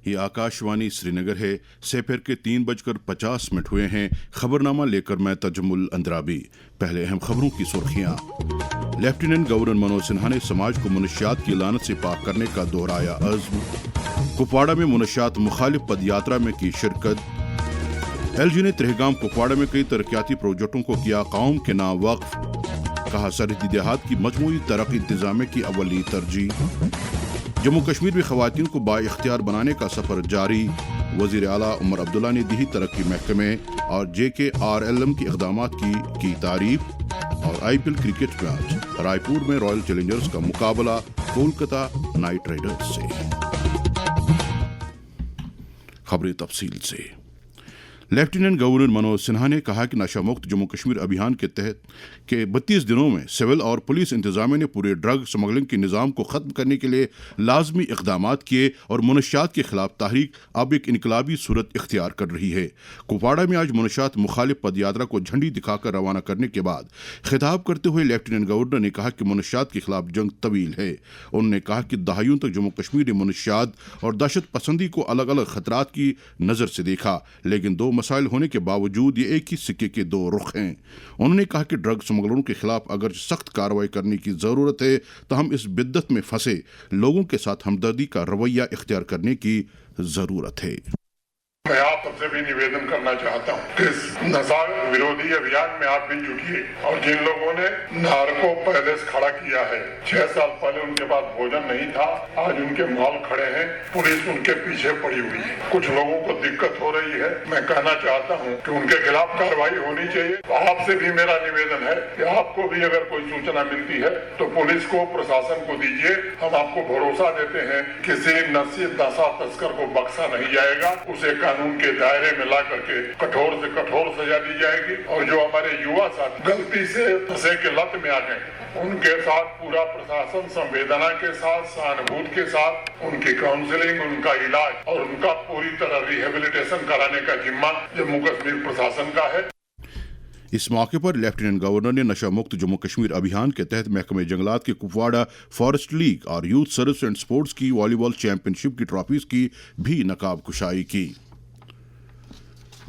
ये आकाशवाणी श्रीनगर है। दोपहर के 3:50 हुए हैं। खबरनामा लेकर मैं तजमुल अंद्राबी। पहले अहम खबरों की सुर्खियां। लेफ्टिनेंट गवर्नर मनोज सिन्हा ने समाज को मनशियात की लानत से पाक करने का दोहराया अज़्म। कुपवाड़ा में मनशियात मुखालिफ पदयात्रा में की शिरकत। एलजी ने त्रिहगाम कुपवाड़ा में कई तरक्याती प्रोजेक्टों को किया कौम के नाम वक्फ। कहा सरहदी देहात की मजमूई तरक्की इंतजामिया की अव्वली तरजीह। जम्मू कश्मीर में खवातीन को बाइख्तियार बनाने का सफर जारी। वजीर आला उमर अब्दुल्ला ने दी तरक्की महकमे और JKRLM के इक़दामात की तारीफ। और IPL क्रिकेट मैच रायपुर में रॉयल चैलेंजर्स का मुकाबला कोलकाता नाइट राइडर्स से। खबरें तफसील से। लेफ्टिनेंट गवर्नर मनोज सिन्हा ने कहा कि नशा मुक्त जम्मू कश्मीर अभियान के तहत के 32 दिनों में सिविल और पुलिस इंतजामिया ने पूरे ड्रग स्मगलिंग के निज़ाम को ख़त्म करने के लिए लाजमी इक़दामात किए और मनशियात के खिलाफ तहरीक अब एक इनकलाबी सूरत इख्तियार कर रही है। कुपवाड़ा में आज मनशियात मुखालिफ पदयात्रा को झंडी दिखाकर रवाना करने के बाद खिताब करते हुए लेफ्टिनेंट गवर्नर ने कहा कि मनशियात के खिलाफ जंग तवील है। उन्होंने कहा कि दहाइयों तक जम्मू कश्मीर ने मनशियात और दहशत पसंदी को अलग अलग खतरात की नज़र से देखा, लेकिन दो मसाइल होने के बावजूद ये एक ही सिक्के के दो रुख हैं। उन्होंने कहा कि ड्रग स्मगलरों के खिलाफ अगर सख्त कार्रवाई करने की ज़रूरत है तो हम इस बिद्दत में फंसे लोगों के साथ हमदर्दी का रवैया इख्तियार करने की ज़रूरत है। मैं आप सबसे भी निवेदन करना चाहता हूँ कि इस नशा विरोधी अभियान में आप भी जुटिए और जिन लोगों ने नार्को पैलेस खड़ा किया है, 6 साल पहले उनके पास भोजन नहीं था, आज उनके मॉल खड़े हैं, पुलिस उनके पीछे पड़ी हुई है। कुछ लोगों को दिक्कत हो रही है। मैं कहना चाहता हूँ कि उनके खिलाफ कार्रवाई होनी चाहिए। आपसे भी मेरा निवेदन है कि आपको भी अगर कोई सूचना मिलती है तो पुलिस को, प्रशासन को दीजिए। हम आपको भरोसा देते हैं किसी नशा तस्कर को बख्शा नहीं जाएगा। उसे कानून के दायरे में ला करके कठोर से कठोर सजा दी जाएगी। और जो हमारे युवा साथ गलती से नशे के लत में आ गए, उनके साथ पूरा प्रशासन संवेदना के साथ, सहानुभूति के साथ उनकी काउंसलिंग, उनका इलाज और उनका पूरी तरह रिहेबिलिटेशन कराने का जिम्मा जम्मू कश्मीर प्रशासन का है। इस मौके पर लेफ्टिनेंट गवर्नर ने नशा मुक्त जम्मू कश्मीर अभियान के तहत महकमे जंगलात के कुपवाड़ा फॉरेस्ट लीग और यूथ सर्विस एंड स्पोर्ट्स की वॉलीबॉल चैंपियनशिप की ट्रॉफीज की भी नकाब कुशाई की।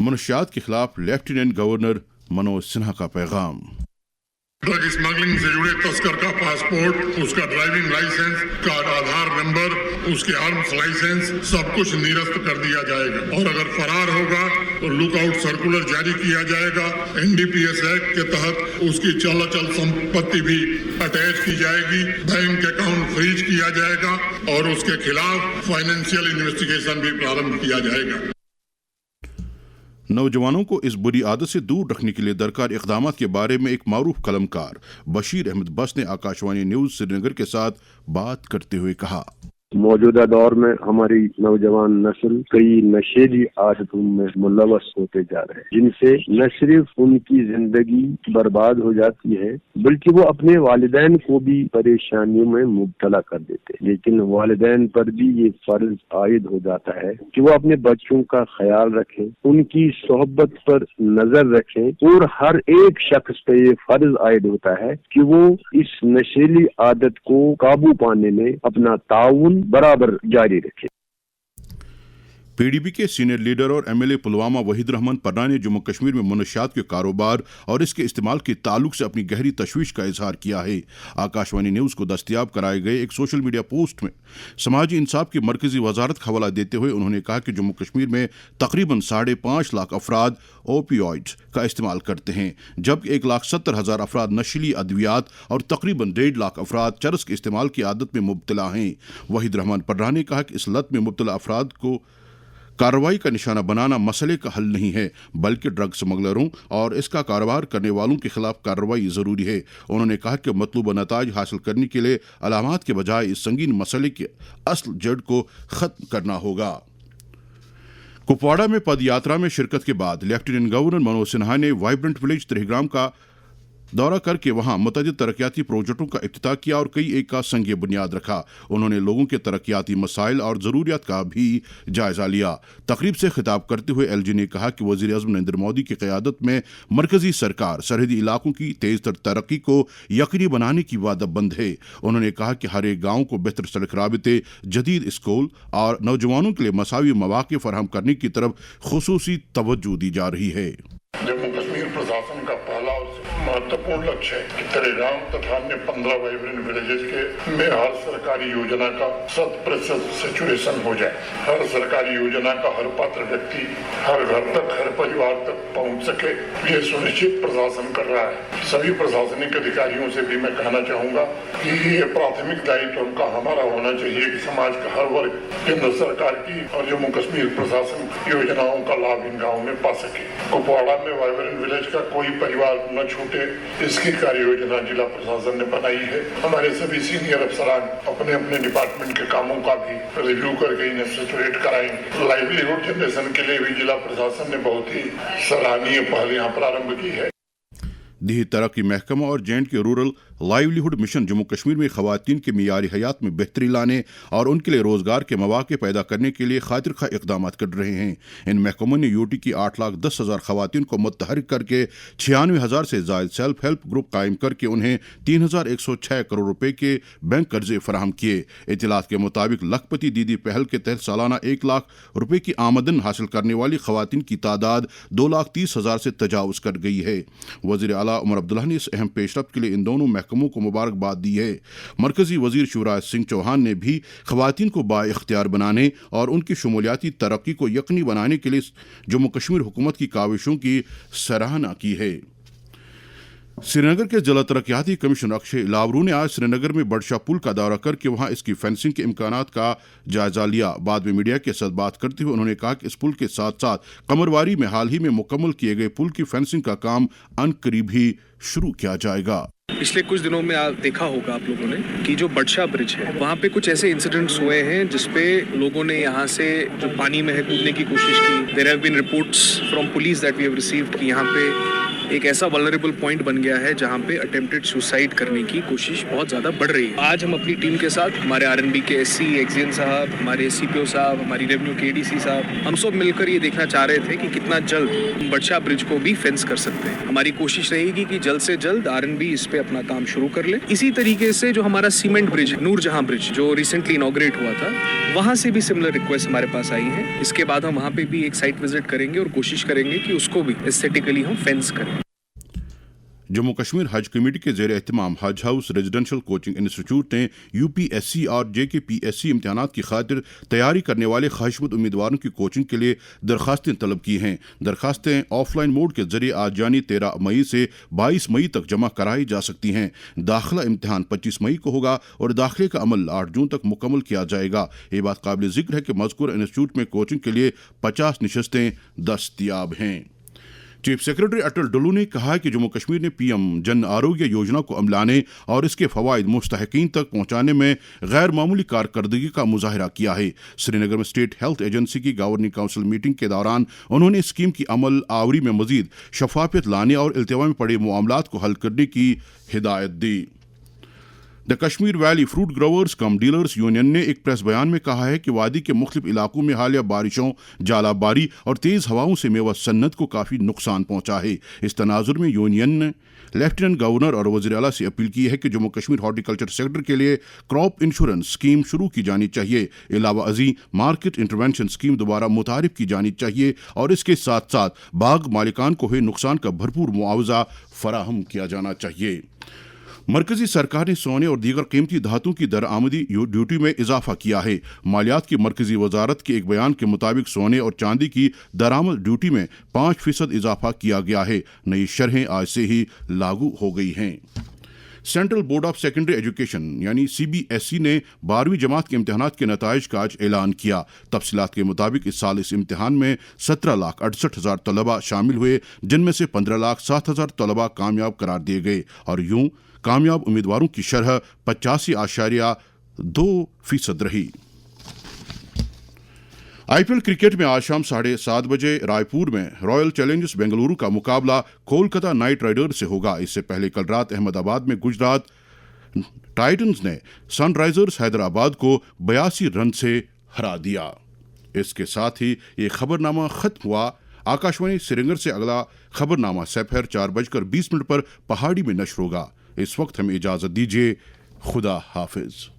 मनशियात के खिलाफ लेफ्टिनेंट गवर्नर मनोज सिन्हा का पैगाम। ड्रग स्मगलिंग से जुड़े तस्कर का पासपोर्ट, उसका ड्राइविंग लाइसेंस, का आधार नंबर, उसके आर्म्स लाइसेंस सब कुछ निरस्त कर दिया जाएगा और अगर फरार होगा तो लुकआउट सर्कुलर जारी किया जाएगा। NDPS एक्ट के तहत उसकी चल संपत्ति भी अटैच की जाएगी, बैंक अकाउंट फ्रीज किया जाएगा और उसके खिलाफ फाइनेंशियल इन्वेस्टिगेशन भी प्रारंभ किया जाएगा। नौजवानों को इस बुरी आदत से दूर रखने के लिए दरकार इक़दामात के बारे में एक मारूफ कलमकार बशीर अहमद बस ने आकाशवाणी न्यूज़ श्रीनगर के साथ बात करते हुए कहा, मौजूदा दौर में हमारी नौजवान नस्ल कई नशेली आदतों में मुलव्वस होते जा रहे हैं, जिनसे न सिर्फ उनकी जिंदगी बर्बाद हो जाती है बल्कि वो अपने वालिदैन को भी परेशानियों में मुब्तला कर देते हैं। लेकिन वालिदैन पर भी ये फर्ज आयद हो जाता है कि वो अपने बच्चों का ख्याल रखें, उनकी सोहबत पर नजर रखें और हर एक शख्स पे ये फर्ज आयद होता है कि वो इस नशेली आदत को काबू पाने में अपना ताउन बराबर जारी रखे। PDP के सीनियर लीडर और MLA पुलवामा वहीद रहमान पन्ना ने जम्मू कश्मीर में मनशियात के कारोबार और इसके इस्तेमाल के ताल्लुक से अपनी गहरी तशवीश का इजहार किया है। आकाशवाणी न्यूज़ को दस्तयाब कराए गए एक सोशल मीडिया पोस्ट में समाजी इंसाफ की मरकजी वजारत का हवाला देते हुए उन्होंने कहा कि जम्मू कश्मीर में तकरीबन 5.5 लाख अफराद ओपियोइड्स का इस्तेमाल करते हैं, जबकि 1,70,000 अफराद नशीली अद्वियात और तकरीबन 1.5 लाख अफराद चरस के इस्तेमाल की आदत में मुब्तला हैं। वहीद रहमान पन्ना ने कहा कि इस लत में मुब्तला अफराद को कार्रवाई का निशाना बनाना मसले का हल नहीं है, बल्कि ड्रग स्मगलरों और इसका कारोबार करने वालों के खिलाफ कार्रवाई ज़रूरी है। उन्होंने कहा कि मतलूबा नताज हासिल करने के लिए अलामात के बजाय इस संगीन मसले के असल जड़ को ख़त्म करना होगा। कुपवाड़ा में पदयात्रा में शिरकत के बाद लेफ्टिनेंट गवर्नर मनोज सिन्हा ने वाइब्रेंट विलेज त्रिहग्राम का दौरा करके वहां मुतअद्दिद तरक्याती प्रोजेक्टों का इफ्तिताह किया और कई एक का संग बुनियाद रखा। उन्होंने लोगों के तरक्याती मसाइल और ज़रूरियात का भी जायजा लिया। तकरीब से खिताब करते हुए एलजी ने कहा कि वज़ीर आज़म नरेंद्र मोदी की क़यादत में मरकजी सरकार सरहदी इलाकों की तेज़ तर तरक्की को यकीनी बनाने की वादाबंद है। उन्होंने कहा कि हर एक गाँव को बेहतर सड़क राबते, जदीद स्कूल और नौजवानों के लिए मसावी मौक़े फराहम करने की तरफ खुसूसी तवज्जो दी जा रही है। जम्मू कश्मीर प्रशासन का पहला और महत्वपूर्ण लक्ष्य है कि तरेगाम तथा अन्य 15 वाइब्रेंट विलेजेस के में हर सरकारी योजना का 100% सिचुएशन हो जाए। हर सरकारी योजना का हर पात्र व्यक्ति हर घर तक, हर परिवार तक पहुंच सके, ये सुनिश्चित प्रशासन कर रहा है। सभी प्रशासनिक अधिकारियों से भी मैं कहना चाहूंगा कि ये प्राथमिक दायित्व उनका हमारा होना चाहिए कि समाज का हर वर्ग केंद्र सरकार की और जम्मू कश्मीर प्रशासन योजनाओं का लाभ इन गाँव में पा सके। कुपवाड़ा में वाइब्रेंट विलेज का कोई परिवार न छूटे, इसकी कार्य योजना जिला प्रशासन ने बनाई है। हमारे सभी सीनियर अफसरान अपने अपने डिपार्टमेंट के कामों का भी रिव्यू करके इन्हें सैचुरेट कराएंगे। लाइवलीहुड जनरेशन के लिए भी जिला प्रशासन ने बहुत ही सराहनीय पहल यहाँ प्रारंभ की है। देही तरक्की महकमा और J&K rural livelihood mission Jammu Kashmir में ख़वातीन के मियारी हयात में बेहतरी लाने और उनके लिए रोज़गार के मौक़े पैदा करने के लिए खातिर खा इक़दाम कर रहे हैं। इन महकमों ने यूटी की 8,10,000 ख़वातीन को मुतहरिक करके 96,000 से ज़ायद सेल्फ हेल्प ग्रुप कायम करके उन्हें 3,106 करोड़ रुपए के बैंक कर्जे फराहम किए। इतलात के मुताबिक लखपति दीदी पहल के तहत सालाना 1 लाख रुपए की आमदन हासिल करने वाली ख़वातीन की तादाद 2,30,000 से तजावज़ कर गई है। वज़ीर आला उमर अब्दुल्ला ने इस अहम पेशरफ्त के लिए इन दोनों महकमों को मुबारकबाद दी है। मरकजी वज़ीर शिवराज सिंह चौहान ने भी ख़वातीन को बाइख्तियार बनाने और उनकी शमूलियाती तरक्की को यकीनी बनाने के लिए जम्मू कश्मीर हुकूमत की काविशों की सराहना की है। श्रीनगर के जिला तरक्याती कमिश्नर अक्षय लावरू ने आज श्रीनगर में बड़शाह पुल का दौरा करके वहां इसकी फेंसिंग के इम्कानात का जायजा लिया। बाद में मीडिया के साथ बात करते हुए उन्होंने कहा कि इस पुल के साथ साथ कमरवारी में हाल ही में मुकम्मल किए गए पुल की फेंसिंग का काम अनकरीब ही शुरू किया जाएगा। पिछले कुछ दिनों में देखा होगा आप लोगों ने कि जो बड़शाह ब्रिज है वहाँ पे कुछ ऐसे इंसिडेंट्स हुए हैं जिसपे लोगों ने यहाँ से जो पानी में है कूदने की कोशिश की। There have been reports from police that we have received कि यहाँ पे एक ऐसा वल्नरेबल पॉइंट बन गया है जहाँ पे अटेम्प्टेड सुसाइड करने की कोशिश बहुत ज़्यादा बढ़ रही है। आज हम अपनी टीम के साथ हमारे आरएनबी के एससी एक्सएन साहब, हमारे एससीपीओ साहब, हमारी रेवेन्यू के एडीसी साहब, हम सब मिलकर ये देखना चाह रहे थे कि कितना जल्द बड़शाह ब्रिज को भी फेंस कर सकते हैं। हमारी कोशिश रहेगी कि जल्द से जल्द आरएनबी इस पे अपना काम शुरू कर ले। इसी तरीके से जो हमारा सीमेंट ब्रिज नूरजहां ब्रिज जो रिसेंटली इनॉग्रेट हुआ था, वहाँ से भी सिमिलर रिक्वेस्ट हमारे पास आई है। इसके बाद हम वहाँ पे भी एक साइट विजिट करेंगे और कोशिश करेंगे कि उसको भी एस्थेटिकली हम फेंस करें। जम्मू कश्मीर हज कमेटी के ज़ेर एहतमाम हज हाउस रेजिडेंशियल कोचिंग इंस्टीट्यूट ने यूपीएससी और JKPSC इम्तहानात की खातिर तैयारी करने वाले ख्वाहिशमंद उम्मीदवारों की कोचिंग के लिए दरखास्तें तलब की हैं। दरखास्तें ऑफलाइन मोड के जरिए आज यानी 13 मई से 22 मई तक जमा कराई जा सकती हैं। दाखिला इम्तहान 25 मई को होगा और दाखिले का अमल 8 जून तक मुकम्मल किया जाएगा। ये बात काबिल जिक्र है कि मज़कूर इंस्टीट्यूट में कोचिंग के लिए 50 नशस्तें दस्तयाब हैं। चीफ सेक्रेटरी अटल डुल्लू ने कहा कि जम्मू कश्मीर ने PM जन आरोग्य योजना को अमलाने और इसके फ़वाइद मुस्तहिकीन तक पहुँचाने में गैर मामूली कारकर्दगी का मुजाहरा किया है। श्रीनगर में स्टेट हेल्थ एजेंसी की गवर्निंग काउंसिल मीटिंग के दौरान उन्होंने स्कीम की अमल आवरी में मज़ीद शफाफियत लाने और इल्तिवा में पड़े मामलात को हल करने की हिदायत दी। The Kashmir valley fruit growers cum dealers union ने एक प्रेस बयान में कहा है कि वादी के मुख्तलिफ इलाकों में हालिया बारिशों, जालाबारी और तेज़ हवाओं से मेवा सन्नत को काफ़ी नुकसान पहुंचा है। इस तनाजुर में यूनियन ने लेफ्टिनेंट गवर्नर और वज़ीर आला से अपील की है कि जम्मू कश्मीर हॉर्टिकल्चर सेक्टर के लिए क्रॉप इंश्योरेंस स्कीम शुरू की जानी चाहिए। अलावा अजी मार्केट इंटरवेंशन स्कीम दोबारा मुतारिफ की जानी चाहिए और इसके साथ साथ बाग मालिकान को हुए नुकसान का भरपूर मुआवजा फराहम किया जाना चाहिए। मरकजी सरकार ने सोने और दीगर कीमती धातुओं की दरआमदी ड्यूटी में इजाफा किया है। मालियात की मरकजी वजारत के एक बयान के मुताबिक सोने और चांदी की दरामद ड्यूटी में 5% इजाफा किया गया है। नई शरहें आज से ही लागू हो गई हैं। Central board of secondary education यानी CBSE ने 12वीं जमात के इम्तहानात के नताइज का आज ऐलान किया। तफसीलात के मुताबिक इस साल इस इम्तहान में 17,68,000 तलबा शामिल हुए, जिनमें से 15,07,000 तलबा कामयाब करार दिए गए और यूं कामयाब उम्मीदवारों की शरह 85.2% रही। आईपीएल क्रिकेट में आज शाम 7:30 बजे रायपुर में रॉयल चैलेंजर्स बेंगलुरु का मुकाबला कोलकाता नाइट राइडर्स से होगा। इससे पहले कल रात अहमदाबाद में गुजरात टाइटंस ने सनराइजर्स हैदराबाद को 82 रन से हरा दिया। इसके साथ ही ये खबरनामा खत्म हुआ। आकाशवाणी श्रीनगर से अगला खबरनामा दोपहर 4:20 पर पहाड़ी में नश्र होगा। इस वक्त हमें इजाजत दीजिए। खुदा हाफिज।